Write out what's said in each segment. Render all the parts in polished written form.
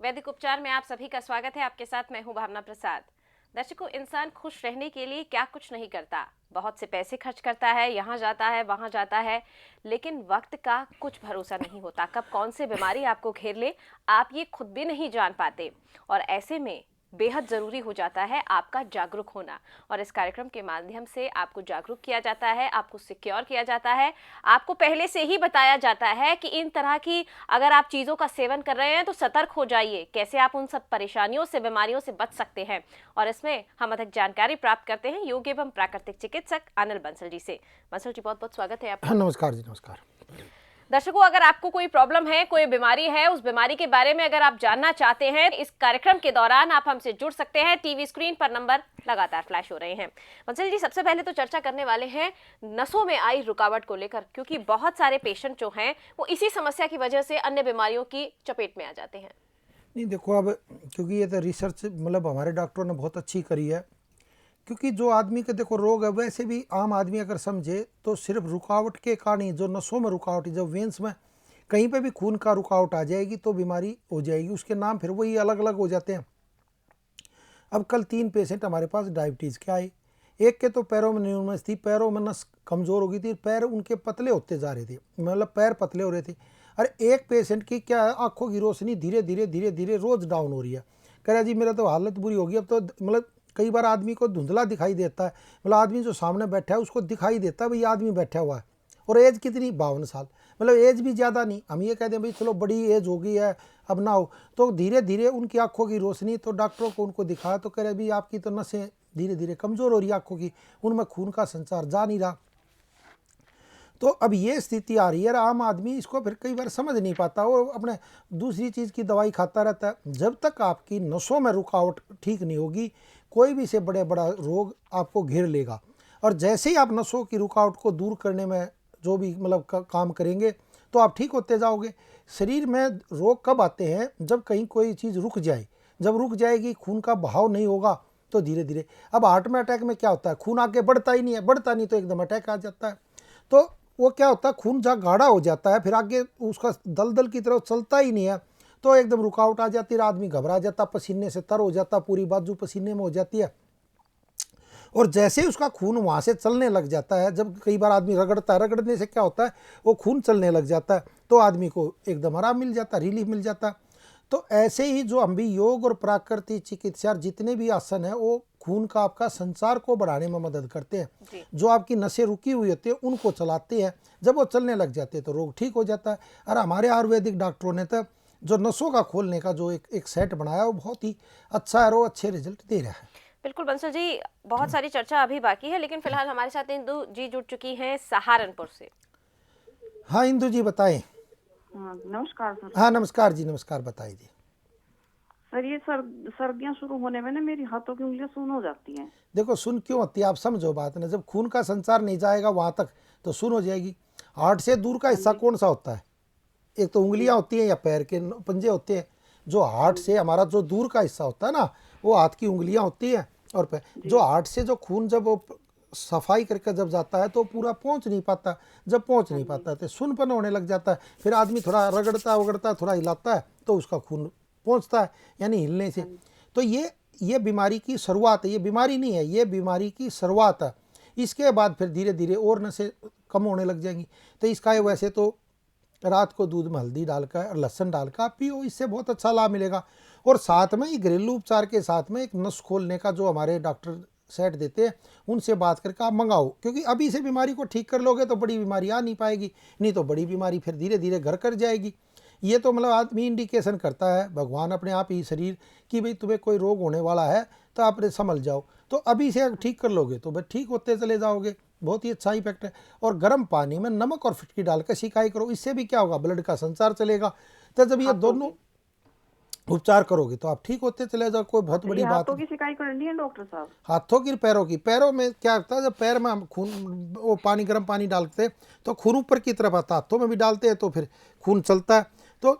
वैदिक उपचार में आप सभी का स्वागत है। आपके साथ मैं हूं भावना प्रसाद। दर्शकों, इंसान खुश रहने के लिए क्या कुछ नहीं करता, बहुत से पैसे खर्च करता है, यहाँ जाता है वहाँ जाता है, लेकिन वक्त का कुछ भरोसा नहीं होता। कब कौन सी बीमारी आपको घेर ले आप ये खुद भी नहीं जान पाते। और ऐसे में बेहद जरूरी हो जाता है आपका जागरूक होना। और इस कार्यक्रम के माध्यम से आपको जागरूक किया जाता है, आपको सिक्योर किया जाता है, आपको पहले से ही बताया जाता है कि इन तरह की अगर आप चीज़ों का सेवन कर रहे हैं तो सतर्क हो जाइए, कैसे आप उन सब परेशानियों से, बीमारियों से बच सकते हैं। और इसमें हम अधिक जानकारी प्राप्त करते हैं योग एवं प्राकृतिक चिकित्सक अनिल बंसल जी से। बंसल जी, बहुत बहुत स्वागत है आपका। नमस्कार जी, नमस्कार। दर्शकों, अगर आपको कोई प्रॉब्लम है, कोई बीमारी है, उस बीमारी के बारे में अगर आप जानना चाहते हैं, इस कार्यक्रम के दौरान आप हमसे जुड़ सकते हैं। टीवी स्क्रीन पर नंबर लगातार फ्लैश हो रहे हैं। बंसल जी, सबसे पहले तो चर्चा करने वाले हैं नसों में आई रुकावट को लेकर, क्योंकि बहुत सारे पेशेंट जो हैं वो इसी समस्या की वजह से अन्य बीमारियों की चपेट में आ जाते हैं। नहीं देखो, अब क्योंकि ये तो रिसर्च मतलब हमारे डॉक्टरों ने बहुत अच्छी करी है। क्योंकि जो आदमी के देखो रोग है, वैसे भी आम आदमी अगर समझे तो सिर्फ रुकावट के कारण ही, जो नसों में रुकावट, जो वेंस में कहीं पे भी खून का रुकावट आ जाएगी तो बीमारी हो जाएगी। उसके नाम फिर वही अलग अलग हो जाते हैं। अब कल 3 पेशेंट हमारे पास डायबिटीज़ के आए। एक के तो पैरों में न्यूरोनस थी, पैरों में नस कमज़ोर हो गई थी, पैर उनके पतले होते जा रहे थे, मतलब पैर पतले हो रहे थे। अरे एक पेशेंट की क्या है, आंखों की रोशनी धीरे धीरे धीरे धीरे रोज़ डाउन हो रही है। कह रहा जी मेरा तो हालत बुरी होगी अब तो, मतलब कई बार आदमी को धुंधला दिखाई देता है, मतलब आदमी जो सामने बैठा है उसको दिखाई देता है भाई आदमी बैठा हुआ है। और एज कितनी, 52 साल, मतलब एज भी ज़्यादा नहीं। हम ये कहते हैं भाई चलो बड़ी एज हो गई है अब ना हो, तो धीरे धीरे उनकी आंखों की रोशनी, तो डॉक्टरों को उनको दिखाया तो कह रहे भाई आपकी तो नसें धीरे धीरे कमज़ोर हो रही है आंखों की, उनमें खून का संचार जा नहीं रहा। तो अब ये स्थिति आ रही है, आम आदमी इसको फिर कई बार समझ नहीं पाता और अपने दूसरी चीज़ की दवाई खाता रहता है। जब तक आपकी नसों में रुकावट ठीक नहीं होगी, कोई भी से बड़ा रोग आपको घेर लेगा। और जैसे ही आप नसों की रुकावट को दूर करने में जो भी मतलब काम करेंगे तो आप ठीक होते जाओगे। शरीर में रोग कब आते हैं, जब कहीं कोई चीज़ रुक जाए। जब रुक जाएगी, खून का बहाव नहीं होगा तो धीरे धीरे, अब हार्ट में अटैक में क्या होता है, खून आगे बढ़ता ही नहीं है, बढ़ता नहीं तो एकदम अटैक आ जाता है। तो वो क्या होता है, खून जहाँ गाढ़ा हो जाता है फिर आगे उसका दलदल की तरफ चलता ही नहीं है, तो एकदम रुकावट आ जाती है, आदमी घबरा जाता, पसीने से तर हो जाता, पूरी बाजू पसीने में हो जाती है। और जैसे ही उसका खून वहाँ से चलने लग जाता है, जब कई बार आदमी रगड़ता है, रगड़ने से क्या होता है वो खून चलने लग जाता है, तो आदमी को एकदम आराम मिल जाता है, रिलीफ मिल जाता है। तो ऐसे ही जो हम भी योग और प्राकृतिक चिकित्सा जितने भी आसन हैं वो खून का आपका संचार को बढ़ाने में मदद करते हैं। जो आपकी नसें रुकी हुई होती है उनको चलाते हैं, जब वो चलने लग जाते हैं तो रोग ठीक हो जाता है। और हमारे आयुर्वेदिक डॉक्टरों ने तो जो नसों का खोलने का जो एक सेट बनाया वो बहुत ही अच्छा है और वो अच्छे रिजल्ट दे रहा है। बिल्कुल बंसल जी, बहुत सारी चर्चा अभी बाकी है, लेकिन फिलहाल हमारे साथ इंदु जी जुड़ चुकी हैं सहारनपुर से। हाँ इंदु जी बताएं। हाँ नमस्कार सर। हाँ नमस्कार जी, नमस्कार, बताइए। सर ये सर्दियाँ शुरू होने में ना मेरी हाथों की उंगलियां सून हो जाती हैं। देखो सुन क्यों होती है, आप समझो बात ना, जब खून का संचार नहीं जाएगा वहाँ तक तो सुन हो जाएगी। हार्ट से दूर का हिस्सा कौन सा होता है, एक तो उंगलियां होती हैं या पैर के पंजे होते हैं। जो हार्ट से हमारा जो दूर का हिस्सा होता है ना, वो हाथ की उंगलियां होती हैं और पैर। जो हार्ट से जो खून जब वो सफाई करके जब जाता है तो पूरा पहुंच नहीं पाता, जब पहुंच नहीं पाता तो सुनपन होने लग जाता है। फिर आदमी थोड़ा रगड़ता वगड़ता थोड़ा हिलाता है तो उसका खून पहुंचता है, यानी हिलने से। तो ये बीमारी की शुरुआत है, ये बीमारी नहीं है, ये बीमारी की शुरुआत है। इसके बाद फिर धीरे धीरे और नसें कम होने लग जाएंगी। तो इसका वैसे तो रात को दूध में हल्दी डालकर और लहसुन डालकर आप पियो, इससे बहुत अच्छा लाभ मिलेगा। और साथ में ही घरेलू उपचार के साथ में एक नस खोलने का जो हमारे डॉक्टर सेट देते हैं उनसे बात करके आप मंगाओ, क्योंकि अभी से बीमारी को ठीक कर लोगे तो बड़ी बीमारी आ नहीं पाएगी, नहीं तो बड़ी बीमारी फिर धीरे धीरे घर कर जाएगी। ये तो मतलब आदमी इंडिकेशन करता है भगवान अपने आप ही शरीर कि भाई तुम्हें कोई रोग होने वाला है तो आप संभल जाओ, तो अभी से ठीक कर लोगे तो भाई ठीक होते चले जाओगे। बहुत ही अच्छा इफेक्ट है। और गर्म पानी में नमक और फिटकी डालकर सिकाई करो, इससे भी क्या होगा, ब्लड का संचार चलेगा। तो जब ये दोनों उपचार करोगे तो आप ठीक होते चले जाओ, कोई बहुत बड़ी बात हाथों की सिकाई करनी है डॉक्टर साहब? हाथों की, पैरों की। पैरों में क्या होता है, जब पैर में हम खून वो पानी गर्म पानी डालते हैं तो खून ऊपर की तरफ आता है, हाथों में भी डालते हैं तो फिर खून चलता है। तो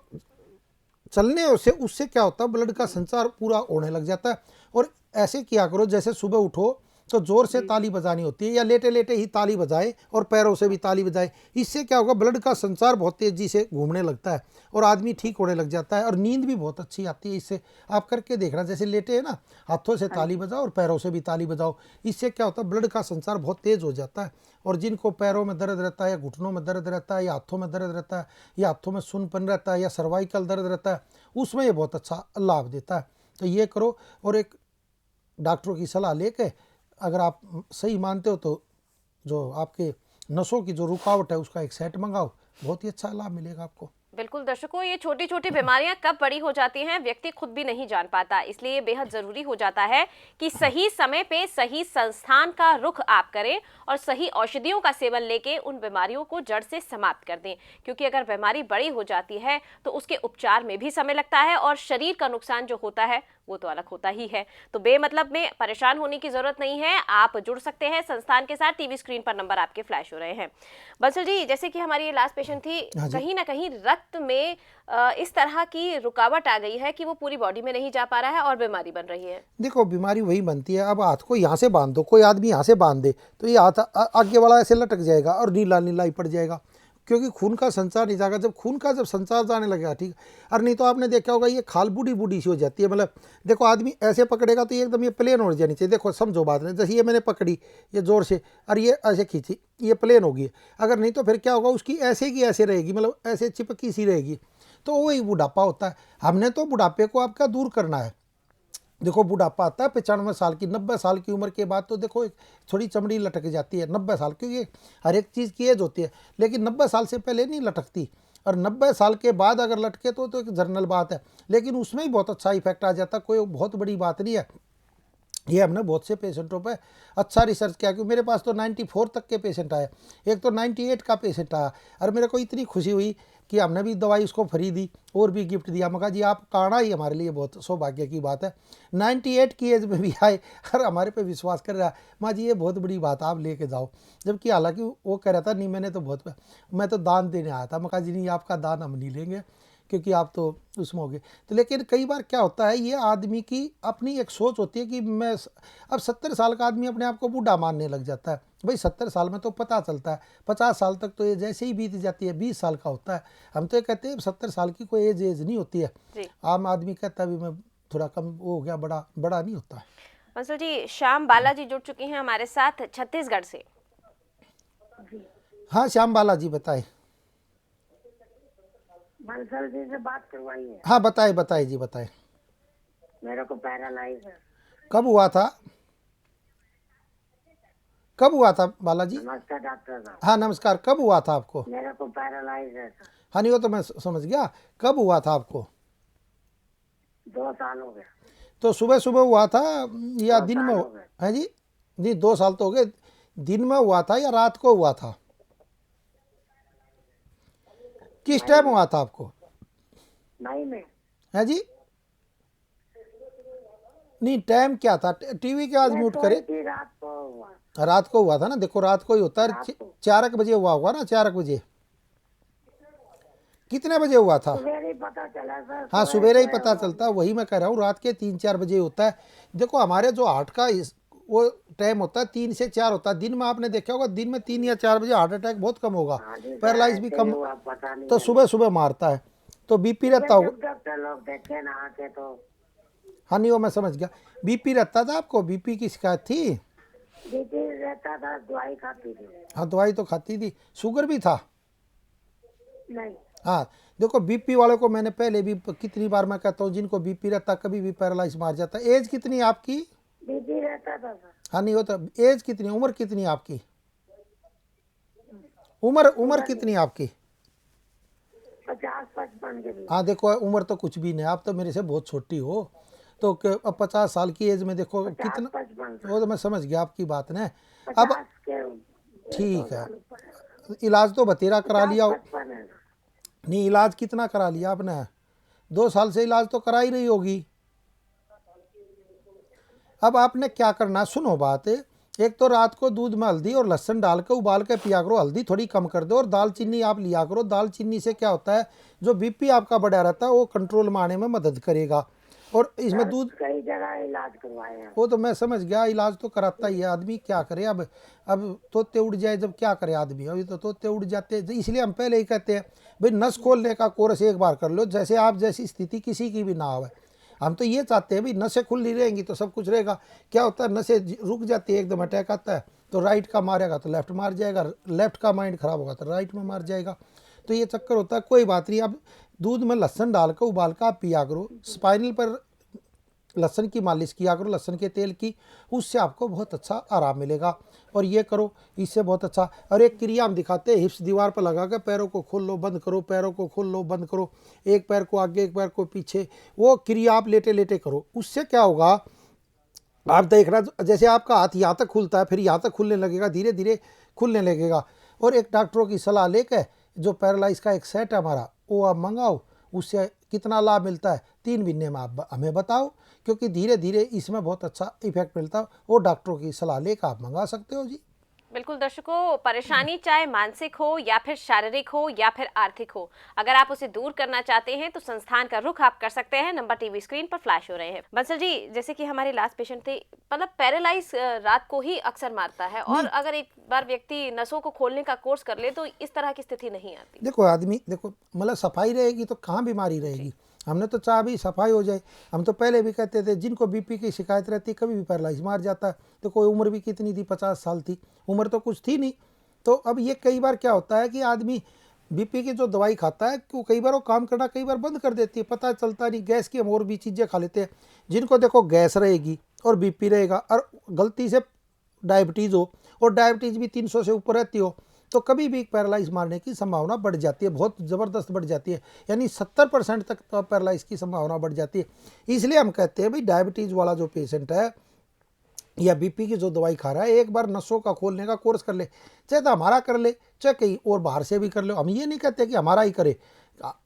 चलने से उससे क्या होता है, ब्लड का संचार पूरा होने लग जाता है। और ऐसे किया करो, जैसे सुबह उठो तो जोर से ताली बजानी होती है, या लेटे लेटे ही ताली बजाए और पैरों से भी ताली बजाए। इससे क्या होगा, ब्लड का संचार बहुत तेजी से घूमने लगता है और आदमी ठीक होने लग जाता है और नींद भी बहुत अच्छी आती है इससे। आप करके देखना, जैसे लेटे है ना, हाथों से ताली बजाओ और पैरों से भी ताली बजाओ। इससे क्या होता है, ब्लड का संचार बहुत तेज हो जाता है। और जिनको पैरों में दर्द रहता है या घुटनों में दर्द रहता है या हाथों में दर्द रहता है या हाथों में सुन्नपन रहता है या सर्वाइकल दर्द रहता है, उसमें ये बहुत अच्छा लाभ देता है। तो ये करो, और एक डॉक्टरों की सलाह लेके अगर आप सही मानते हो तो जो आपके नसों की जो रुकावट है उसका एक सेट मंगाओ, बहुत ही अच्छा लाभ मिलेगा आपको। बिल्कुल दर्शकों, ये छोटी छोटी बीमारियां कब बड़ी हो जाती हैं व्यक्ति खुद भी नहीं जान पाता। इसलिए ये बेहद जरूरी हो जाता है कि सही समय पे सही संस्थान का रुख आप करें और सही औषधियों का सेवन लेके उन बीमारियों को जड़ से समाप्त कर दें। क्योंकि अगर बीमारी बड़ी हो जाती है तो उसके उपचार में भी समय लगता है और शरीर का नुकसान जो होता है वो तो अलग होता ही है। तो बेमतलब में परेशान होने की जरूरत नहीं है, आप जुड़ सकते हैं संस्थान के साथ। टीवी स्क्रीन पर नंबर आपके फ्लैश हो रहे हैं। बंसल जी, जैसे कि हमारी ये लास्ट पेशेंट थी, कहीं ना कहीं रक्त में इस तरह की रुकावट आ गई है कि वो पूरी बॉडी में नहीं जा पा रहा है और बीमारी बन रही है। देखो, बीमारी वही बनती है, अब हाथ को यहाँ से बांध दो, कोई आदमी यहाँ से बांध दे तो ये हाथ आगे वाला ऐसे लटक जाएगा और नीला नीला ही पड़ जाएगा, क्योंकि खून का संचार नहीं जाएगा। जब खून का संचार जाने लगेगा, ठीक। और नहीं तो आपने देखा होगा ये खाल बूढ़ी बूढ़ी सी हो जाती है। मतलब देखो, आदमी ऐसे पकड़ेगा तो ये एकदम ये प्लेन हो जानी चाहिए। देखो समझो बात नहीं, जैसे ये मैंने पकड़ी ये जोर से और ये ऐसे खींची, ये प्लेन होगी। अगर नहीं तो फिर क्या होगा, उसकी ऐसे की ऐसे रहेगी, मतलब ऐसे चिपकी सी रहेगी। तो वही बुढ़ापा होता है। हमने तो बुढ़ापे को आपका दूर करना है। देखो, बुढ़ापा आता है 95 साल की 90 साल की उम्र के बाद, तो देखो एक थोड़ी चमड़ी लटक जाती है 90 साल, क्योंकि हर एक चीज़ की एज होती है। लेकिन 90 साल से पहले नहीं लटकती, और 90 साल के बाद अगर लटके तो एक जर्नल बात है। लेकिन उसमें ही बहुत अच्छा इफेक्ट आ जाता है, कोई बहुत बड़ी बात नहीं है। ये हमने बहुत से पेशेंटों पे अच्छा रिसर्च किया, क्योंकि मेरे पास तो 94 तक के पेशेंट आए, एक तो 98 का पेशेंट आया। और मेरे को इतनी खुशी हुई कि हमने भी दवाई उसको फ्री दी और भी गिफ्ट दिया। मैं कहा जी आप काना ही हमारे लिए बहुत सौभाग्य की बात है, 98 की एज में भी आए और हमारे पे विश्वास कर रहा है। माँ जी ये बहुत बड़ी बात, आप लेके जाओ। जबकि हालांकि वो कह रहा था नहीं मैं तो दान देने आया था। मैं कहा जी नहीं, आपका दान हम नहीं लेंगे क्योंकि आप तो उसमें हो गए। तो लेकिन कई बार क्या होता है, ये आदमी की अपनी एक सोच होती है कि मैं अब 70 साल का आदमी अपने आप को बूढ़ा मानने लग जाता है। भाई 70 साल में तो पता चलता है, 50 साल तक तो ये जैसे ही बीत जाती है, 20 साल का होता है। हम तो ये कहते हैं 70 साल की कोई एज नहीं होती है। आम आदमी कहता है भी मैं थोड़ा कम वो हो गया, बड़ा नहीं होता है। बंसल जी, श्याम बाला जी जुड़ चुके हैं हमारे साथ छत्तीसगढ़ से। हाँ श्याम बाला जी बताए। बंसल जी से बात करवाइए। हाँ बताए जी बताए। मेरे को पैरालाइज है। कब हुआ था बालाजी? नमस्कार डॉक्टर साहब। हाँ नमस्कार, कब हुआ था आपको? मेरे को पैरालाइज है सर। हाँ नहीं वो तो मैं समझ गया, कब हुआ था आपको? 2 साल हो गए। तो सुबह सुबह हुआ था या दिन में? है जी नहीं, 2 साल तो हो गए। दिन में हुआ था या रात को हुआ था? किस टाइम हुआ था आपको? मई में। है जी नहीं, टाइम क्या था? टीवी के आज म्यूट करे। रात को हुआ। रात को हुआ था ना, देखो रात को ही होता है। 4 बजे हुआ होगा ना, 4 बजे। कितने बजे हुआ था? सवेरे ही पता चला सर। हाँ सवेरे ही पता चलता है, वही मैं कह रहा हूँ, रात के 3-4 बजे होता है। देखो हमारे जो हार्ट का वो टाइम होता है 3 से 4 होता है। दिन में आपने देखा होगा, दिन में 3 या 4 बजे हार्ट अटैक बहुत कम होगा, पैरालाइज भी कम, तो सुबह सुबह मारता है। तो बीपी रहता होगा। डॉक्टर लोग देखे ना आके तो। हाँ नहीं वो मैं समझ गया। बीपी रहता था आपको? बीपी की शिकायत थी? बीपी रहता था, दवाई खाती थी। हाँ दवाई तो खाती थी। शुगर भी था? नहीं। हाँ देखो, बीपी वाले को मैंने पहले भी कितनी बार मैं कहता हूँ, जिनको बीपी रहता कभी भी पैरालाइज मार जाता है। एज कितनी है आपकी? बीपी रहता था सर। हाँ नहीं होता। एज कितनी, उम्र कितनी है आपकी? उम्र कितनी है आपकी? 50-55 के बीच। हाँ देखो उम्र तो कुछ भी नहीं, आप तो मेरे से बहुत छोटी हो। तो अब 50 साल की एज में देखो कितना, वो तो मैं समझ गया आपकी बात ने। अब ठीक है, इलाज तो बतेरा करा लिया। नहीं इलाज कितना करा लिया आपने? 2 साल से इलाज तो करा ही रही होगी। अब आपने क्या करना, सुनो बात। एक तो रात को दूध में हल्दी और लहसुन डाल के उबाल के पिया करो, हल्दी थोड़ी कम कर दो, और दालचीनी आप लिया करो। दालचीनी से क्या होता है, जो बीपी आपका बढ़ा रहता है वो कंट्रोल में आने में मदद करेगा। और इसमें दूध, कई जगह इलाज करवाए हैं। वो तो मैं समझ गया, इलाज तो कराता ही है आदमी, क्या करे अब तोते उड़ जाए जब क्या करे आदमी, अभी तो तोते उड़ जाते हैं। इसलिए हम पहले ही कहते हैं भाई नस खोलने का कोर्स एक बार कर लो, जैसे आप जैसी स्थिति किसी की भी ना आवे। हम तो ये चाहते हैं भाई नसें खुली रहेंगी तो सब कुछ रहेगा। क्या होता है, नसें रुक जाती है, एकदम अटैक आता है तो राइट का मारेगा तो लेफ्ट मार जाएगा, लेफ्ट का माइंड खराब होगा तो राइट में मार जाएगा। तो ये चक्कर होता है। कोई बात नहीं, अब दूध में लहसुन डाल कर उबाल कर आप पिया करो, स्पाइनल पर लहसुन की मालिश किया करो, लहसुन के तेल की, उससे आपको बहुत अच्छा आराम मिलेगा। और ये करो, इससे बहुत अच्छा। और एक क्रिया हम दिखाते हैं, हिप्स दीवार पर लगा कर पैरों को खोल लो बंद करो, पैरों को खोल लो बंद करो, एक पैर को आगे एक पैर को पीछे, वो क्रिया आप लेटे लेटे करो। उससे क्या होगा, आप देखना जैसे आपका हाथ यहाँ तक खुलता है फिर यहाँ तक खुलने लगेगा, धीरे धीरे खुलने लगेगा। और एक डॉक्टरों की सलाह लेकर जो पैरालाइज का एक सेट है हमारा, वो आप मंगाओ, उससे कितना लाभ मिलता है 3 महीने में आप हमें बताओ, क्योंकि धीरे धीरे इसमें बहुत अच्छा इफेक्ट मिलता है। वो डॉक्टरों की सलाह लेकर आप मंगा सकते हो जी। बिल्कुल दर्शकों, परेशानी चाहे मानसिक हो या फिर शारीरिक हो या फिर आर्थिक हो, अगर आप उसे दूर करना चाहते हैं तो संस्थान का रुख आप कर सकते हैं। नंबर टीवी स्क्रीन पर फ्लैश हो रहे हैं। बंसल जी, जैसे कि हमारे लास्ट पेशेंट थे, मतलब पैरालाइज रात को ही अक्सर मारता है, और अगर एक बार व्यक्ति नसों को खोलने का कोर्स कर ले तो इस तरह की स्थिति नहीं आती। देखो आदमी, देखो मतलब सफाई रहेगी तो कहाँ बीमारी रहेगी। हमने तो चाह भी सफाई हो जाए। हम तो पहले भी कहते थे जिनको बीपी की शिकायत रहती कभी भी पैरालाइज मार जाता है। तो कोई उम्र भी कितनी थी, 50 साल थी, उम्र तो कुछ थी नहीं। तो अब ये कई बार क्या होता है कि आदमी बीपी की जो दवाई खाता है तो कई बार वो काम करना कई बार बंद कर देती है, पता चलता नहीं। गैस की हम और भी चीज़ें खा लेते हैं। जिनको देखो गैस रहेगी और बीपी रहेगा और गलती से डायबिटीज़ हो, और डायबिटीज़ भी 300 से ऊपर रहती हो, तो कभी भी पैरालाइज मारने की संभावना बढ़ जाती है, बहुत ज़बरदस्त बढ़ जाती है। यानी 70% तक तो पैरालाइज की संभावना बढ़ जाती है। इसलिए हम कहते हैं भाई डायबिटीज़ वाला जो पेशेंट है या बीपी की जो दवाई खा रहा है, एक बार नसों का खोलने का कोर्स कर ले, चाहे तो हमारा कर ले चाहे कहीं और बाहर से भी कर लो। हम ये नहीं कहते कि हमारा ही करे,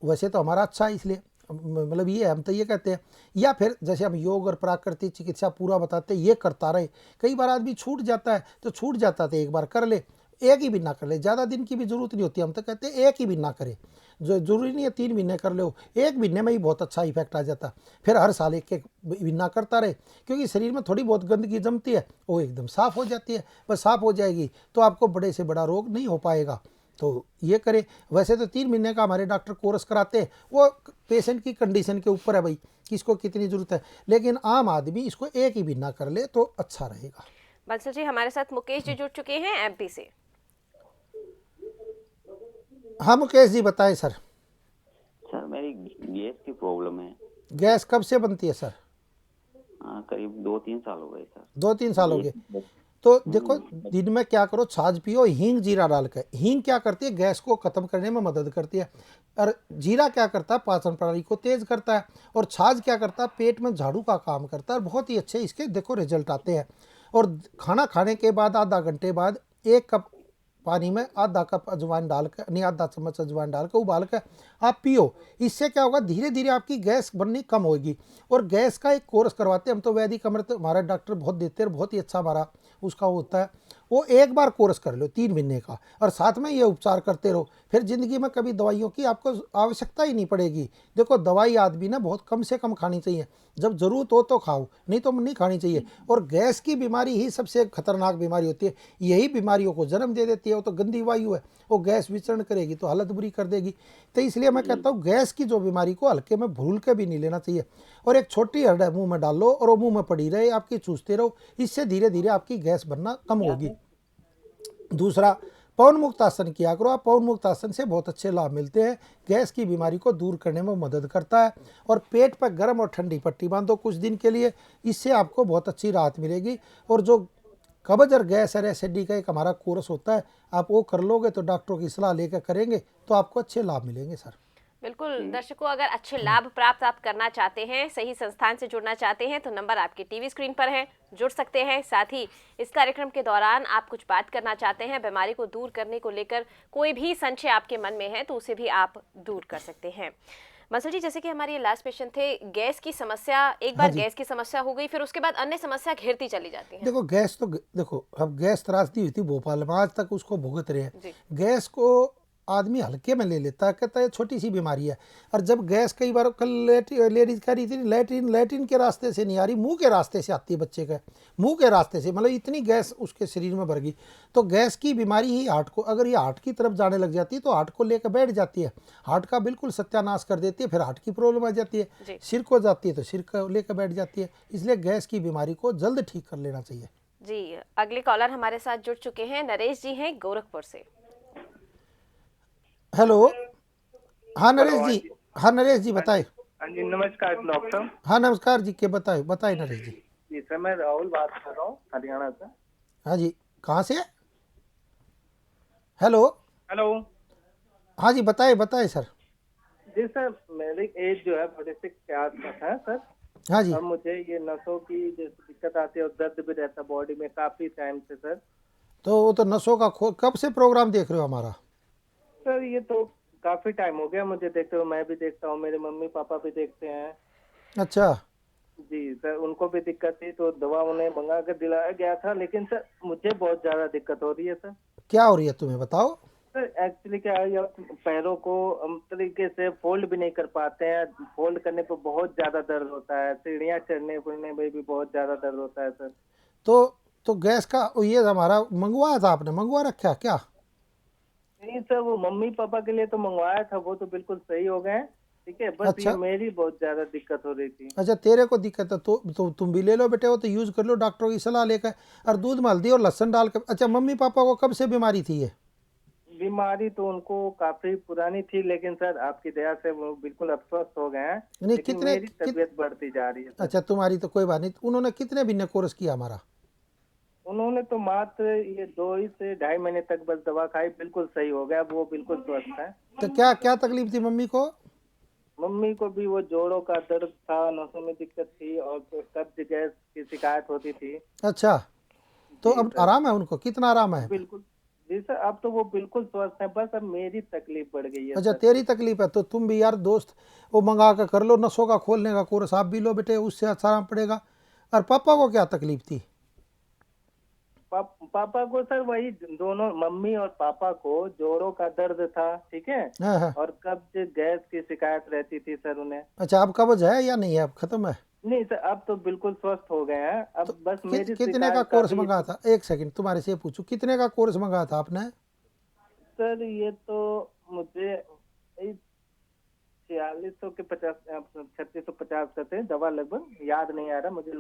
वैसे तो हमारा अच्छा है, इसलिए मतलब ये हम तो ये कहते हैं। या फिर जैसे हम योग और प्राकृतिक चिकित्सा पूरा बताते हैं, ये करता रहे। कई बार आदमी छूट जाता है तो छूट जाता है, एक बार कर ले, एक ही महीना कर ले, ज़्यादा दिन की भी जरूरत नहीं होती। हम तो कहते हैं एक ही महीना करे, जो जरूरी नहीं है 3 महीने कर लो, एक महीने में ही बहुत अच्छा इफेक्ट आ जाता। फिर हर साल एक एक महीना करता रहे, क्योंकि शरीर में थोड़ी बहुत गंदगी जमती है, वो एकदम साफ़ हो जाती है। बस साफ़ हो जाएगी तो आपको बड़े से बड़ा रोग नहीं हो पाएगा। तो ये करे। वैसे तो 3 महीने का हमारे डॉक्टर कोर्स कराते हैं, वो पेशेंट की कंडीशन के ऊपर है भाई, किसको कितनी ज़रूरत है। लेकिन आम आदमी इसको एक ही महीना कर ले तो अच्छा रहेगा। बंसल जी, हमारे साथ मुकेश जी जुड़ चुके हैं एमपी से। हाँ मुकेश जी बताएं सर। सर मेरी गैस की प्रॉब्लम है। गैस कब से बनती है सर? करीब 2-3 साल हो गए सर। 2-3 साल हो गए। तो देखो दिन में क्या करो, छाछ पियो हींग जीरा डाल कर। हींग क्या करती है, गैस को खत्म करने में मदद करती है। और जीरा क्या करता है, पाचन प्रणाली को तेज करता है। और छाछ क्या करता है, पेट में झाड़ू का काम करता है। और बहुत ही अच्छे इसके देखो रिजल्ट आते हैं। और खाना खाने के बाद आधा घंटे बाद 1 कप पानी में आधा कप अजवाइन डालकर, नहीं आधा चम्मच अजवाइन डालकर उबाल कर आप पियो। इससे क्या होगा, धीरे धीरे आपकी गैस बननी कम होगी। और गैस का एक कोर्स करवाते हैं हम तो, वैदिक अमृत हमारे डॉक्टर बहुत देते हैं, बहुत ही अच्छा हमारा उसका होता है। वो एक बार कोर्स कर लो 3 महीने का, और साथ में ये उपचार करते रहो। फिर ज़िंदगी में कभी दवाइयों की आपको आवश्यकता ही नहीं पड़ेगी। देखो दवाई आदमी ना बहुत कम से कम खानी चाहिए, जब ज़रूरत हो तो खाओ, नहीं तो नहीं खानी चाहिए। और गैस की बीमारी ही सबसे खतरनाक बीमारी होती है, यही बीमारियों को जन्म दे देती है। वो तो गंदी वायु है, वो गैस विचरण करेगी तो हालत बुरी कर देगी। तो इसलिए मैं कहता हूँ गैस की जो बीमारी को हल्के में भूल के भी नहीं लेना चाहिए। और एक छोटी हड्डी मुंह में डाल लो और वो मुंह में पड़ी रहे, आपकी चूसते रहो, इससे धीरे धीरे आपकी गैस बनना कम होगी। दूसरा, पवन मुक्त आसन किया करो। आप पवन मुक्त आसन से बहुत अच्छे लाभ मिलते हैं, गैस की बीमारी को दूर करने में मदद करता है। और पेट पर गर्म और ठंडी पट्टी बांधो कुछ दिन के लिए, इससे आपको बहुत अच्छी राहत मिलेगी। और जो कब्ज और गैस और एसिडिटी का एक हमारा कोर्स होता है, आप वो कर लोगे तो डॉक्टरों की सलाह लेकर करेंगे तो आपको अच्छे लाभ मिलेंगे सर। बिल्कुल दर्शकों, अगर अच्छे लाभ प्राप्त आप करना चाहते हैं, सही संस्थान से जुड़ना चाहते हैं, तो नंबर आपके टीवी स्क्रीन पर है, जुड़ सकते हैं। साथ ही इस कार्यक्रम के दौरान आप कुछ बात करना चाहते हैं, बीमारी को दूर करने को लेकर कोई भी संशय आपके मन में है तो उसे भी आप दूर कर सकते हैं। बंसल जी, जैसे कि हमारे लास्ट पेशेंट थे, गैस की समस्या, एक बार गैस की समस्या हो गई, फिर उसके बाद अन्य समस्या घेरती चली जाती है। देखो गैस तो देखो, अब गैस त्रासदी हुई थी भोपाल में, आज तक उसको भुगत रहे हैं। गैस को आदमी हल्के में ले लेता है, कहता है छोटी सी बीमारी है। और जब गैस कई बार कल लेडीज कह रही थी लैट्रिन के रास्ते से नहीं आ रही, मुंह के रास्ते से आती है, बच्चे के मुंह के रास्ते से, मतलब इतनी गैस उसके शरीर में भर गई। तो गैस की बीमारी ही हार्ट को, अगर ये हार्ट की तरफ जाने लग जाती है तो हार्ट को लेकर बैठ जाती है, हार्ट का बिल्कुल सत्यानाश कर देती है, फिर हार्ट की प्रॉब्लम आ जाती है, सिर को जाती है तो सिर को लेकर बैठ जाती है। इसलिए गैस की बीमारी को जल्द ठीक कर लेना चाहिए। जी, अगले कॉलर हमारे साथ जुड़ चुके हैं, नरेश जी हैं गोरखपुर से। हेलो, हाँ नरेश जी, हाँ नरेश जी बताए। हाँ जी, नमस्कार डॉक्टर। हाँ नमस्कार जी, के बताए नरेश जी। जी सर, मैं राहुल बात कर रहा हूँ हरियाणा से। हाँ जी, कहाँ से? हेलो। हेलो। हाँ जी, बताए सर। जी सर, मेरी एज जो है 46 के आसपास है सर। हाँ जी। और मुझे ये नसों की जैसे दिक्कत आती है और दर्द भी रहता है बॉडी में काफी टाइम से सर। तो वो तो नसों का कब से प्रोग्राम देख रहे हो हमारा? सर ये तो काफी टाइम हो गया मुझे देखते हुए, मैं भी देखता हूँ, मेरे मम्मी पापा भी देखते हैं। अच्छा। जी सर, उनको भी दिक्कत थी तो दवा उन्हें मंगा कर दिलाया गया था, लेकिन सर मुझे बहुत ज्यादा दिक्कत हो रही है सर। क्या हो रही है तुम्हें, बताओ। सर एक्चुअली क्या है, ये पैरों को हम तरीके से फोल्ड भी नहीं कर पाते हैं, फोल्ड करने पर बहुत ज्यादा दर्द होता है, सीढ़ियाँ चढ़ने फिरने में भी बहुत ज्यादा दर्द होता है सर। तो गैस का ये हमारा मंगवाया था, आपने मंगवा रखा क्या? नहीं सर, वो मम्मी पापा के लिए तो मंगवाया था, वो तो बिल्कुल सही हो गए, ठीक है, बस अच्छा। ये मेरी बहुत ज्यादा दिक्कत हो रही थी। अच्छा, तेरे को दिक्कत है तो तुम भी ले लो बेटे, वो तो यूज़ कर लो डॉक्टरों की सलाह लेकर, और दूध में हल्दी और लहसुन डाल कर। अच्छा, मम्मी पापा को कब से बीमारी थी ये? बीमारी तो उनको काफी पुरानी थी, लेकिन सर आपकी दया से वो बिल्कुल अब स्वस्थ हो गए हैं, नहीं, लेकिन कितने मेरी तबीयत बढ़ती जा रही है सर। अच्छा, तुम्हारी तो कोई बात नहीं। उन्होंने कितने महीने कोर्स किया हमारा? उन्होंने तो मात्र ये 2 ही से 2.5 महीने तक बस दवा खाई, बिल्कुल सही हो गया, वो बिल्कुल स्वस्थ है। तो क्या क्या तकलीफ थी मम्मी को? मम्मी को भी वो जोड़ों का दर्द था, नसों में दिक्कत थी और कब्ज गैस की शिकायत होती थी। अच्छा, तो जी अब सर। आराम है उनको? कितना आराम है? बिल्कुल। जी सर, अब तो वो बिल्कुल स्वस्थ है, बस अब मेरी तकलीफ बढ़ गई है अच्छा, सर। तेरी तकलीफ है तो तुम भी यार दोस्त वो मंगा कर लो, नसों का खोलने का कोर्स आप भी लो बेटे, उससे अच्छा आराम पड़ेगा। और पापा को क्या तकलीफ थी? पापा को सर वही, दोनों मम्मी और पापा को जोड़ों का दर्द था, ठीक है, हाँ हाँ। और कब्ज गैस की शिकायत रहती थी सर उन्हें। अच्छा, अब कब्ज है या नहीं है, अब खत्म है? नहीं सर, अब तो बिल्कुल स्वस्थ हो गए हैं, अब बस मेरी कितने का शिकायत कोर्स काफी। मंगाया था? एक सेकंड, तुम्हारे से पूछूं, कितने का कोर्स मंगाया था आपने? सर ये तो मुझे 4600 के 3650 का थे दवा, लगभग याद नहीं आ रहा मुझे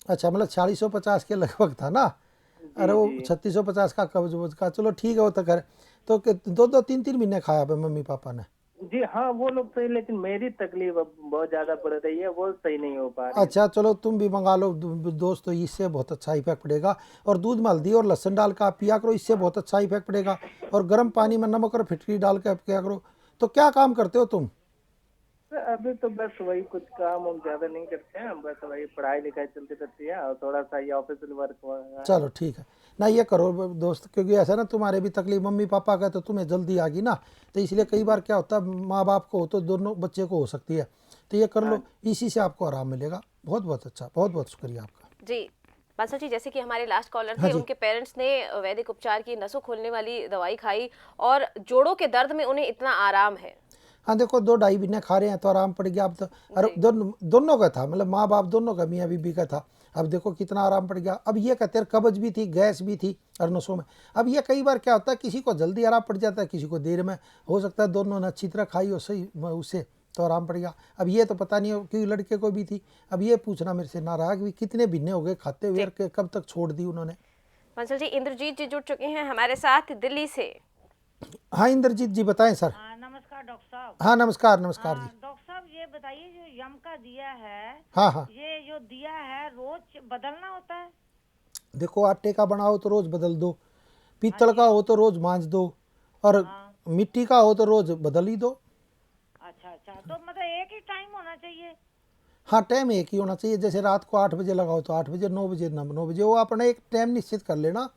अच्छा, मतलब 4650 के लगभग था ना? अरे वो 3650 का कब्ज का, चलो ठीक है, वो तो कर। तो 2-3 महीने खाया पे मम्मी पापा ने? जी हाँ, वो लोग सही, लेकिन मेरी तकलीफ अब बहुत ज्यादा बढ़ रही है, वो सही नहीं हो पा रही है। अच्छा चलो, तुम भी मंगा लो दोस्त, तो इससे बहुत अच्छा इफेक्ट पड़ेगा। और दूध में हल्दी और लहसुन डाल कर आप पिया करो, इससे बहुत अच्छा इफेक्ट पड़ेगा। और गर्म पानी में नमक और फिटकरी डाल कर पिया करो। तो क्या काम करते हो तुम? सर अभी तो बस वही कुछ काम हम ज्यादा नहीं करते हैं, बस वही पढ़ाई लिखाई चलती रहती है और थोड़ा सा ये ऑफिशियल वर्क। चलो ठीक है ना, ये करो दोस्त, क्योंकि ऐसा ना तुम्हारे भी तकलीफ मम्मी पापा का, तो तुम्हें जल्दी आ गई ना, तो इसलिए कई बार क्या होता है, माँ बाप को हो तो दोनों बच्चे को हो सकती है, तो ये कर लो, इसी से आपको आराम मिलेगा। बहुत बहुत अच्छा, बहुत बहुत शुक्रिया आपका। जी बादशाह जी, जैसे कि हमारे लास्ट कॉलर हाँ थे, जी। उनके पेरेंट्स ने वैदिक उपचार की, नसों खोलने वाली दवाई खाई और जोड़ों के दर्द में उन्हें इतना आराम है। हाँ देखो, 2-2.5 महीने खा रहे हैं तो आराम पड़ गया अब तो। अरे दोनों का था, मतलब माँ बाप दोनों का, मियाँ बीबी का था। अब देखो कितना आराम पड़ गया। अब ये कहते हैं कब्ज भी थी, गैस भी थी और नसों में। अब ये कई बार क्या होता है, किसी को जल्दी आराम पड़ जाता है, किसी को देर में। हो सकता है दोनों ने अच्छी तरह खाई हो सही, उससे तो आराम पड़ गया। अब ये तो पता नहीं हो क्योंकि लड़के को भी थी। अब ये पूछना मेरे से ना रहा कि कितने महीने हो गए खाते हुए, कब तक छोड़ दी उन्होंने। बंसल जी, इंद्रजीत जी जुड़ चुके हैं हमारे साथ दिल्ली से। हाँ इंद्रजीत जी बताएं सर। नमस्कार डॉक्टर साहब। हाँ नमस्कार नमस्कार जी। डॉक्टर साहब ये बताइए, जो यम का दिया है, हाँ हाँ, ये जो दिया है रोज बदलना होता है? देखो आटे का बना हो तो रोज बदल दो, पीतल का हो तो रोज मांज दो, और मिट्टी का हो तो रोज बदल ही दो। अच्छा, तो मतलब एक ही टाइम होना चाहिए? हाँ, टाइम एक ही होना चाहिए। जैसे रात को 8 बजे लगाओ तो 8 बजे, 9 बजे 9 बजे, वो अपना एक टाइम निश्चित कर लेना।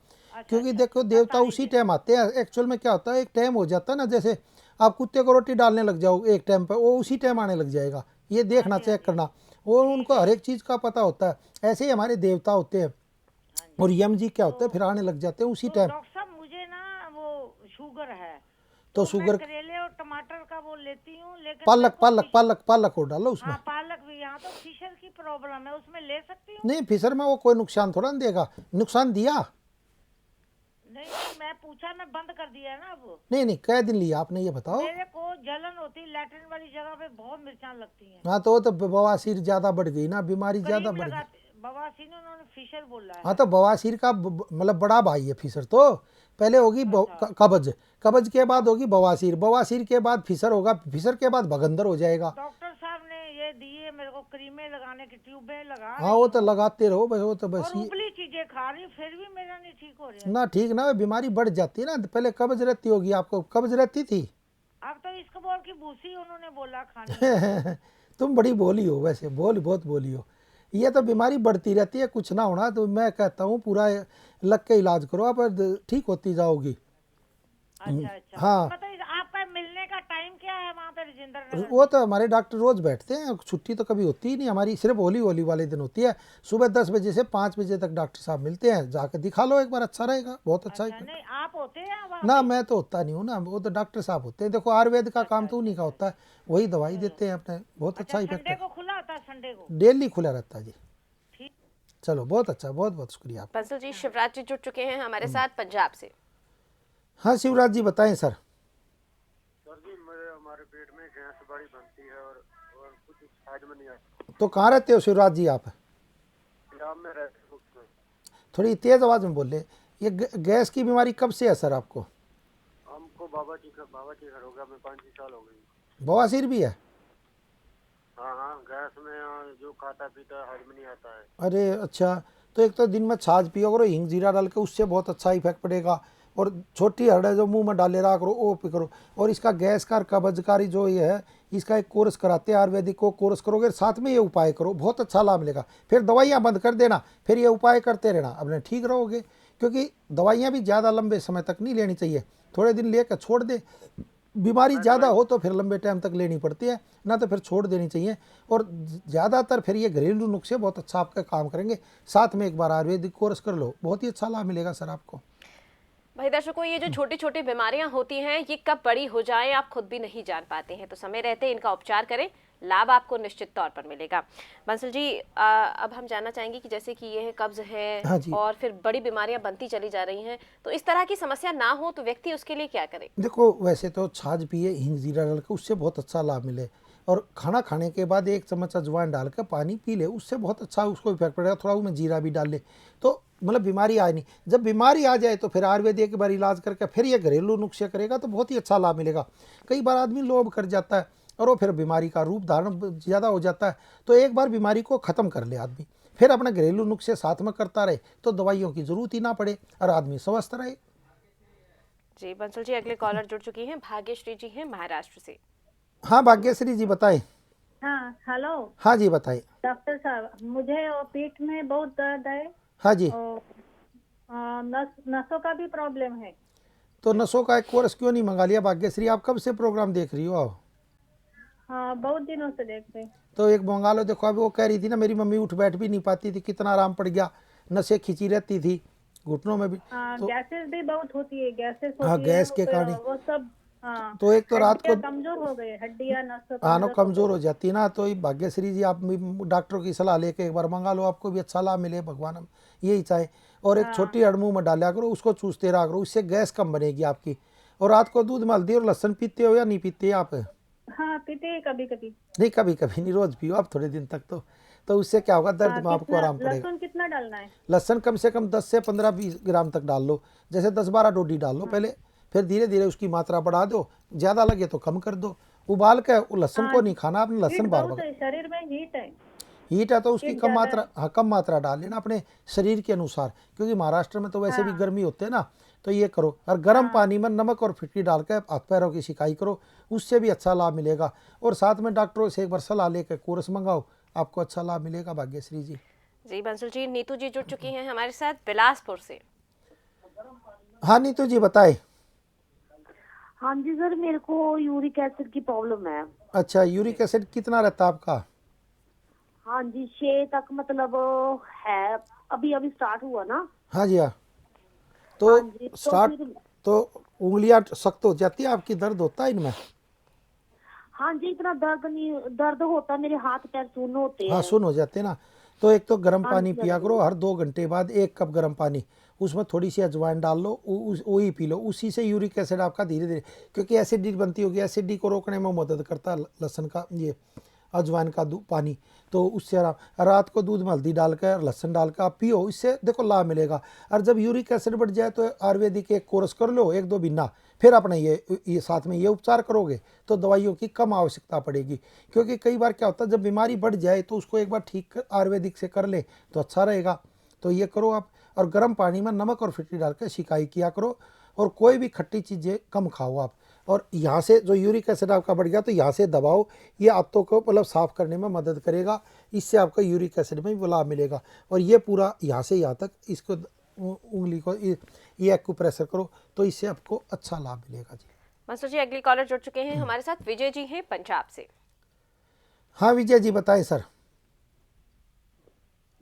क्योंकि देखो देवता उसी टाइम आते हैं। एक्चुअल में क्या होता है, एक टाइम हो जाता है ना, जैसे आप कुत्ते को रोटी डालने लग जाओ एक टाइम पर, वो उसी टाइम आने लग जाएगा। ये देखना, चेक करना, वो उनको हर एक चीज़ का पता होता है। ऐसे ही हमारे देवता होते हैं और यम जी क्या होते हैं, फिर आने लग जाते हैं उसी टाइम। डॉक्टर साहब मुझे ना वो शुगर है, तो उसमें शुगर करेले और टमाटर का वो लेती हूँ, लेकिन पालक मेरे को पालक फिश- पालक पालक को डालो उसमें। हाँ पालक भी, यहाँ तो फिशर की प्रॉब्लम है, उसमें ले सकती हूँ? नहीं फिशर में वो कोई नुकसान थोड़ा नहीं देगा, नुकसान दिया नहीं नहीं, मैं पूछा, मैं बंद कर दिया है ना अब। नहीं नहीं, कै दिन लिया आपने ये बताओ। मेरे को जलन होती, लैट्रिन वाली जगह पे बहुत मिर्चान लगती हैं। हाँ तो वो तो बवासीर ज्यादा बढ़ गई ना, बीमारी ज्यादा क्रीम बढ़ गई। लगाते, बवासीर ने उन्होंने फिशर बोला है। हाँ तो बवासीर का मतलब बड़ा भाई है फिशर। तो पहले होगी कब्ज, कब्ज के बाद होगी बवासीर, बवासीर के बाद फिशर होगा, फिशर के बाद भगंदर हो जाएगा। डॉक्टर साहब ने ये दिए मेरे को क्रीमें लगाने की, ट्यूबें लगा हाँ वो तो लगाते रहो बस, वो तो बस और उबली चीजें खा रही, फिर भी मेरा नहीं ठीक हो रहा है। ना ठीक ना, बीमारी बढ़ जाती है ना। पहले कब्ज रहती होगी आपको, कब्ज रहती थी। अब तो इसको बोल की भूसी उन्होंने बोला खानी। तुम बड़ी बोली हो वैसे, बहुत बोली हो। ये तो बीमारी बढ़ती रहती है, कुछ ना होना। तो मैं कहता हूँ पूरा लग के इलाज करो, आप ठीक होती जाओगी। अच्छा हाँ। मतलब आपका मिलने का टाइम क्या है वहाँ पे राजेंद्र नगर? वो तो हमारे डॉक्टर रोज बैठते हैं, छुट्टी तो कभी होती ही नहीं हमारी, सिर्फ होली होली वाले दिन होती है। सुबह 10 बजे से 5 बजे तक डॉक्टर साहब मिलते हैं, जाकर दिखा लो एक बार, अच्छा रहेगा, बहुत अच्छा अच्छा, है। नहीं आप होते हैं वहाँ ना पे? मैं तो होता नहीं हूँ ना, वो तो डॉक्टर साहब होते हैं। देखो आयुर्वेद का काम तो उन्हीं का होता है, वही दवाई देते हैं अपने, बहुत अच्छा इफेक्ट संडे है। को खुला होता है? संडे को? डेली खुला रहता है जी। ठीक। चलो बहुत अच्छा, बहुत शुक्रिया आप। बंसल जी, शिवराज जी जुड़ चुके हैं हमारे साथ पंजाब से। हाँ शिवराज जी बताएं सर। सर जी हमारे पेट में गैस बड़ी बनती है और कुछ साइड में नहीं आता। तो कहाँ रहते हो शिवराज जी आप? पंजाब में रहते हैं। थोड़ी तेज आवाज में बोले। ये गैस की बीमारी कब से है सर आपको? हमको बाबा जी घर हो गया, मैं 5-6 साल हो गई। बवासीर भी है? हाँ गैस में जो खाता पीता हजम नहीं आता है। अरे अच्छा, तो एक तो दिन में छाछ पियो करो, हींग जीरा डाल के, उससे बहुत अच्छा इफेक्ट पड़ेगा। और छोटी हरड़ जो मुंह में डाले रहा करो, वो पी करो। और इसका गैस का कब्जकारी जो ये है, इसका एक कोर्स कराते हैं आयुर्वेदिक को, कोर्स करोगे साथ में ये उपाय करो, बहुत अच्छा लाभ मिलेगा। फिर दवाइयाँ बंद कर देना, फिर ये उपाय करते रहना, अपने ठीक रहोगे। क्योंकि दवाइयाँ भी ज़्यादा लंबे समय तक नहीं लेनी चाहिए, थोड़े दिन लेकर छोड़ दे। बीमारी ज़्यादा हो तो फिर लंबे टाइम तक लेनी पड़ती है, ना तो फिर छोड़ देनी चाहिए। और ज़्यादातर फिर ये घरेलू नुस्खे बहुत अच्छा आपका काम करेंगे। साथ में एक बार आयुर्वेदिक कोर्स कर लो, बहुत ही अच्छा लाभ मिलेगा सर आपको। भाई दर्शकों, ये जो छोटी छोटी बीमारियां होती हैं, ये कब बड़ी हो जाएं आप खुद भी नहीं जान पाते हैं। तो समय रहते इनका उपचार करें, लाभ आपको निश्चित तौर पर मिलेगा। बंसल जी, अब हम जानना चाहेंगे कि जैसे कि ये है कब्ज है, हाँ जी। और फिर बड़ी बीमारियां बनती चली जा रही हैं, तो इस तरह की समस्या ना हो तो व्यक्ति उसके लिए क्या करे? देखो वैसे तो छाछ पिए हींग जीरा डाल के, उससे बहुत अच्छा लाभ मिले। और खाना खाने के बाद 1 चम्मच अजवाइन डाल के पानी पी ले, उससे बहुत अच्छा उसको इफेक्ट पड़ेगा। थोड़ा उसमें जीरा भी डाल ले तो मतलब बीमारी आए नहीं। जब बीमारी आ जाए तो फिर आयुर्वेद एक बार इलाज करके फिर ये घरेलू नुस्खे करेगा तो बहुत ही अच्छा लाभ मिलेगा। कई बार आदमी लोभ कर जाता है और वो फिर बीमारी का रूप धारण ज़्यादा हो जाता है। तो एक बार बीमारी को ख़त्म कर ले आदमी, फिर अपने घरेलू नुस्खे साथ में करता रहे, तो दवाइयों की ज़रूरत ही ना पड़े और आदमी स्वस्थ रहे। जी बंसल जी, अगले कॉलर जुड़ चुकी हैं, भाग्यश्री जी हैं महाराष्ट्र से। हाँ भाग्यश्री जी बताएं। हाँ हेलो हाँ जी बताइए। डॉक्टर साहब, मुझे पीठ में बहुत दर्द है हाँ जी। और नसों का भी प्रॉब्लम है। तो नसों का एक कोर्स क्यों नहीं मंगा लिया भाग्यश्री? आप कब से प्रोग्राम देख रही हो? हाँ बहुत दिनों से देखते। तो एक मंगा लो। देखो अभी वो कह रही थी ना, मेरी मम्मी उठ बैठ भी नहीं पाती थी, कितना आराम पड़ गया, नसें खिंची रहती थी घुटनों में भी। तो गैसेस भी बहुत होती है, गैसेस हाँ, होती गैस है, के कारण वो सब। हाँ तो एक तो रात को कमजोर हो गए, हड्डियां नस आनो कमजोर हो जाती है ना। तो ये भाग्यश्री जी आप डॉक्टरों की सलाह लेके एक बार मंगा लो, आपको भी अच्छा लाभ मिले, भगवान हम यही चाहे। और एक छोटी हड़मुँह में डाला करो, उसको चूसते रहा करो, उससे गैस कम बनेगी आपकी। और रात को दूध में हल्दी और लहसुन पीते हो या नहीं पीते आप? हाँ पीते हैं कभी कभी। नहीं कभी कभी नहीं, रोज पियो आप थोड़े दिन तक। तो उससे क्या होगा, दर्द में आपको आराम पड़ेगा। लहसुन कितना डालना है? लहसुन कम से कम 10 से 15-20 ग्राम तक डाल लो, जैसे 10-12 डोडी डाल लो पहले, फिर धीरे धीरे उसकी मात्रा बढ़ा दो, ज़्यादा लगे तो कम कर दो। उबाल के लहसुन को नहीं खाना आपने, लहसुन बार बार। शरीर में हीट है तो उसकी कम मात्रा, हाँ कम मात्रा डाल लेना अपने शरीर के अनुसार, क्योंकि महाराष्ट्र में तो वैसे भी गर्मी होते है ना। तो ये करो, और गर्म पानी में नमक और फिटकी डाल के हाथ पैरों की सिकाई करो, उससे भी अच्छा लाभ मिलेगा। और साथ में डॉक्टरों से एक बार सलाह लेकर कोर्स मंगाओ, आपको अच्छा लाभ मिलेगा भाग्यश्री जी। जी बंसल जी, नीतू जी जुड़ चुकी हैं हमारे साथ बिलासपुर से। हाँ नीतू जी बताए। हाँ जी सर, मेरे को यूरिक एसिड की प्रॉब्लम है। अच्छा, यूरिक एसिड कितना रहता है आपका? हाँ जी 6 तक मतलब है, अभी स्टार्ट हुआ ना। हाँ जी हाँ। तो हाँ जी, स्टार्ट तो उंगलियां सख्त हो जाती है आपकी, दर्द होता है इनमें? हाँ जी, इतना दर्द नहीं, दर्द होता है, मेरे हाथ पैर सुन्न होते हैं। हाँ, सुन हो जाते हैं ना। तो एक तो गर्म हाँ पानी जी, पिया हाँ जी। करो, हर 2 घंटे बाद 1 कप गर्म पानी, उसमें थोड़ी सी अजवाइन डाल लो, वही पी लो, उसी से यूरिक एसिड आपका धीरे धीरे, क्योंकि एसिडिटी बनती होगी, एसिडिटी को रोकने में मदद करता है लहसुन का ये अजवाइन का पानी। तो उससे रात को दूध में हल्दी डालकर लहसुन डालकर आप पियो, इससे देखो लाभ मिलेगा। और जब यूरिक एसिड बढ़ जाए तो आयुर्वेदिक एक कोर्स कर लो, 1-2 महीना, फिर अपने ये साथ में ये उपचार करोगे तो दवाइयों की कम आवश्यकता पड़ेगी। क्योंकि कई बार क्या होता है, जब बीमारी बढ़ जाए तो उसको एक बार ठीक आयुर्वेदिक से कर ले तो अच्छा रहेगा। तो ये करो आप, और गर्म पानी में नमक और फिटकी डाल कर सिकाई किया करो, और कोई भी खट्टी चीज़ें कम खाओ आप। और यहाँ से जो यूरिक एसिड आपका बढ़ गया तो यहाँ से दबाओ, ये आंतों को मतलब साफ़ करने में मदद करेगा, इससे आपका यूरिक एसिड में भी लाभ मिलेगा। और ये पूरा यहाँ से यहाँ तक इसको उंगली को ये एक्यूप्रेशर करो तो इससे आपको अच्छा लाभ मिलेगा जी। मंसूर जी, अगले कॉलर जुड़ चुके हैं हमारे साथ, विजय जी हैं पंजाब से। हाँ विजय जी बताएं सर।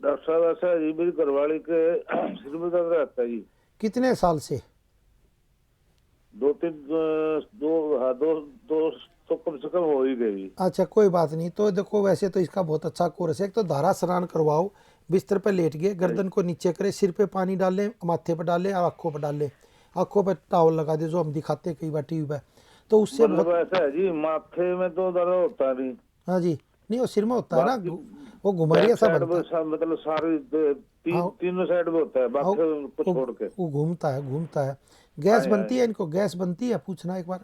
डॉक्टर साहब ऐसा है जी, मेरी घरवाली के सिर में दर्द रहता है जी। कितने साल से? 2-3 दो तो कम से कम हो ही गई। अच्छा कोई बात नहीं। तो देखो वैसे तो इसका बहुत अच्छा कोर्स है। एक तो धारा स्नान करवाओ, बिस्तर पर लेट गए, गर्दन को नीचे करे, सिर पे पानी डालें, माथे पर डालें और आँखों पर डालें, आँखों पर टॉवल लगा दे जो हम दिखाते हैं कई बार टीवी पर, तो उससे मतलब बहुत। ऐसा है जी, माथे में तो दर्द होता नहीं। हाँ जी, नहीं वो सिर में होता है ना, वो घुमरिया बैक सा साइड बनता है। में मतलब सारी हाँ। तीनों साइड में होता है, हाँ, माथे को छोड़ के। वो घूमता है। गैस बनती है इनको, गैस बनती है, पूछना एक बार।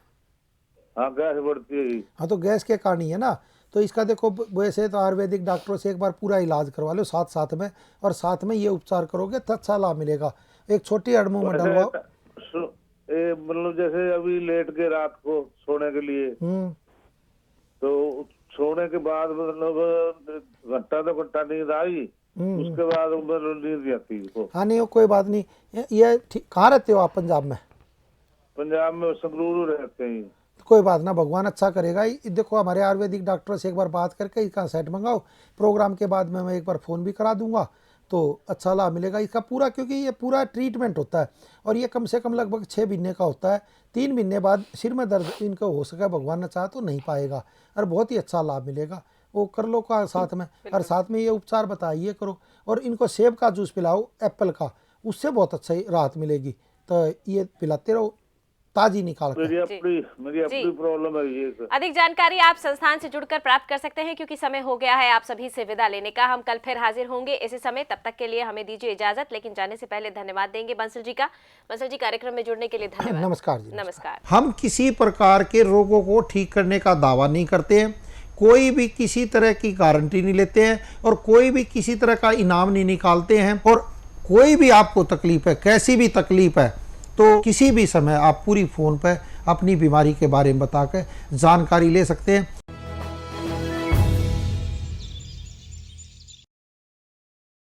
हाँ गैस बढ़ती है जी। हाँ तो गैस के कारण ही है ना। तो इसका देखो वैसे तो आयुर्वेदिक डॉक्टरों से एक बार पूरा इलाज करवा लो साथ में, और साथ में ये उपचार करोगे तो अच्छा लाभ मिलेगा। एक छोटी अड़मुंह में डलवाओ। मतलब जैसे अभी लेट के रात को सोने के लिए, तो सोने के बाद मतलब घंटा 2 घंटा नींद आई, उसके बाद नींद नहीं आती। हाँ नहीं कोई बात नहीं। ये कहाँ रहते हो आप? पंजाब में? पंजाब में संगरूर रहते हैं। कोई बात ना, भगवान अच्छा करेगा। देखो हमारे आयुर्वेदिक डॉक्टर से एक बार बात करके इसका सेट मंगाओ, प्रोग्राम के बाद में मैं एक बार फ़ोन भी करा दूंगा तो अच्छा लाभ मिलेगा इसका पूरा। क्योंकि ये पूरा ट्रीटमेंट होता है और ये कम से कम लगभग 6 महीने का होता है। 3 महीने बाद सिर में दर्द इनको हो सके, भगवान न चाहे तो नहीं पाएगा, और बहुत ही अच्छा लाभ मिलेगा। वो कर लो का साथ में, और साथ में ये उपचार बताइए करो। और इनको सेब का जूस पिलाओ, एप्पल का, उससे बहुत अच्छा राहत मिलेगी। तो ये पिलाते रहो, ताजी निकाल कर। मेरी अपनी प्रॉब्लम है ये। अधिक जानकारी आप संस्थान से जुड़कर प्राप्त कर सकते हैं, क्योंकि समय हो गया है आप सभी से विदा लेने का। हम कल फिर हाजिर होंगे इसी समय, तब तक के लिए हमें दीजिए इजाजत। लेकिन जाने से पहले धन्यवाद देंगे बंसल जी का। बंसल जी, कार्यक्रम में जुड़ने के लिए धन्यवाद। नमस्कार जी। नमस्कार। हम किसी प्रकार के रोगों को ठीक करने का दावा नहीं करते हैं, कोई भी किसी तरह की गारंटी नहीं लेते हैं, और कोई भी किसी तरह का इनाम नहीं निकालते हैं। और कोई भी आपको तकलीफ है, कैसी भी तकलीफ है, तो किसी भी समय आप पूरी फ़ोन पर अपनी बीमारी के बारे में बताकर जानकारी ले सकते हैं।